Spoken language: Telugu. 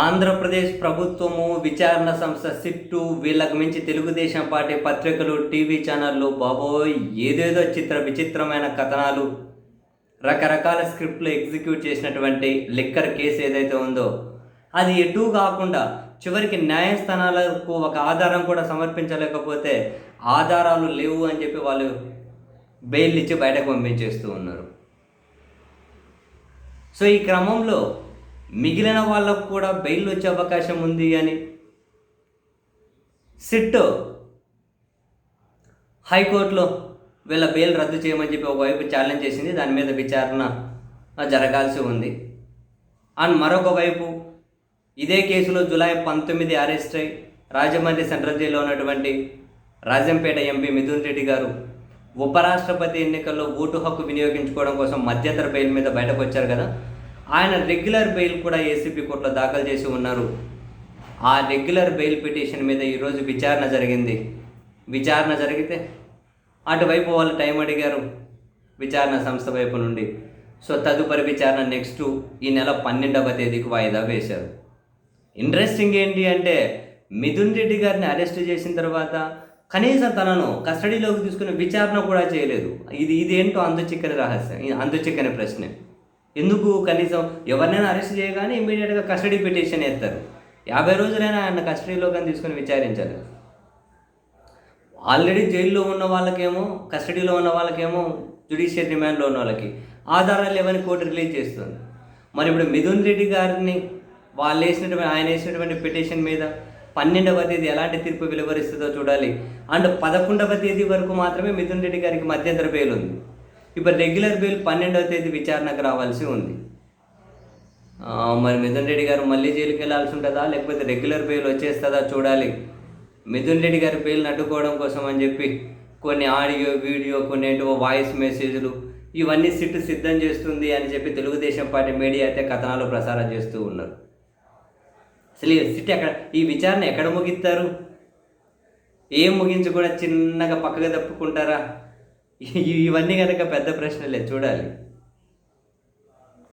ఆంధ్రప్రదేశ్ ప్రభుత్వము, విచారణ సంస్థ సిట్టు వీళ్ళకు మించి తెలుగుదేశం పార్టీ పత్రికలు, టీవీ ఛానళ్ళు బాబోయ్ ఏదేదో విచిత్రమైన కథనాలు, రకరకాల స్క్రిప్ట్లు ఎగ్జిక్యూట్ చేసినటువంటి లిక్కర్ కేసు ఏదైతే ఉందో అది ఎటూ కాకుండా చివరికి న్యాయస్థానాలకు ఒక ఆధారం కూడా సమర్పించలేకపోతే ఆధారాలు లేవు అని చెప్పి వాళ్ళు బెయిల్ ఇచ్చి బయటకు పంపించేస్తూ ఉన్నారు. సో ఈ క్రమంలో మిగిలిన వాళ్ళకు కూడా బెయిల్ వచ్చే అవకాశం ఉంది అని సిట్ హైకోర్టులో వీళ్ళ బెయిల్ రద్దు చేయమని చెప్పి ఒకవైపు ఛాలెంజ్ చేసింది. దాని మీద విచారణ జరగాల్సి ఉంది. అండ్ మరొక వైపు ఇదే కేసులో జూలై 19 అరెస్ట్ అయి రాజమండ్రి సెంట్రల్ జైల్లో ఉన్నటువంటి రాజంపేట ఎంపీ మిథున్ రెడ్డి గారు ఉపరాష్ట్రపతి ఎన్నికల్లో ఓటు హక్కు వినియోగించుకోవడం కోసం మధ్యంతర బెయిల్ మీద బయటకు వచ్చారు కదా, ఆయన రెగ్యులర్ బెయిల్ కూడా ఏసీబీ కోర్టులో దాఖలు చేసి ఉన్నారు. ఆ రెగ్యులర్ బెయిల్ పిటిషన్ మీద ఈరోజు విచారణ జరిగింది. విచారణ జరిగితే అటువైపు వాళ్ళు టైం అడిగారు విచారణ సంస్థ వైపు నుండి. సో తదుపరి విచారణ నెక్స్ట్ ఈ నెల 12వ తేదీకి వాయిదా వేశారు. ఇంట్రెస్టింగ్ ఏంటి అంటే మిథున్ రెడ్డి గారిని అరెస్ట్ చేసిన తర్వాత కనీసం తనను కస్టడీలోకి తీసుకుని విచారణ కూడా చేయలేదు. ఇదేంటో చిక్కని రహస్యం, చిక్కని ప్రశ్న. ఎందుకు కనీసం ఎవరినైనా అరెస్ట్ చేయగానే ఇమ్మీడియట్గా కస్టడీ పిటిషన్ ఎత్తారు. 50 రోజులైనా ఆయన కస్టడీలో కానీ తీసుకుని విచారించాలి. ఆల్రెడీ జైల్లో ఉన్న వాళ్ళకేమో, కస్టడీలో ఉన్న వాళ్ళకేమో, జ్యుడిషియల్ రిమాండ్లో ఉన్న వాళ్ళకి ఆధారాలు లేవని కోర్టు రిలీజ్ చేస్తుంది. మరి ఇప్పుడు మిథున్ రెడ్డి గారిని ఆయన వేసినటువంటి పిటిషన్ మీద 12వ తేదీ ఎలాంటి తీర్పు వెలువరిస్తుందో చూడాలి. అండ్ 11వ తేదీ వరకు మాత్రమే మిథున్ రెడ్డి గారికి మధ్యంతర బెయిల్ ఉంది. ఇప్పుడు రెగ్యులర్ బెయిల్ 12వ తేదీ విచారణకు రావాల్సి ఉంది. మరి మిథున్ రెడ్డి గారు మళ్ళీ జైలుకి వెళ్ళాల్సి ఉంటుందా, లేకపోతే రెగ్యులర్ బెయిల్ వచ్చేస్తుందా చూడాలి. మిథున్ రెడ్డి గారి బెయిల్ని అడ్డుకోవడం కోసం అని చెప్పి కొన్ని ఆడియో, వీడియో, కొన్ని వాయిస్ మెసేజ్లు ఇవన్నీ సిట్టు సిద్ధం చేస్తుంది అని చెప్పి తెలుగుదేశం పార్టీ మీడియా అయితే కథనాలు ప్రసారం చేస్తూ ఉన్నారు. అసలు సిట్ ఈ విచారణ ఎక్కడ ముగిస్తారు? ఏం ముగించి కూడా చిన్నగా పక్కగా తప్పుకుంటారా? ఇవన్నీ కనుక పెద్ద ప్రశ్నలే, చూడాలి.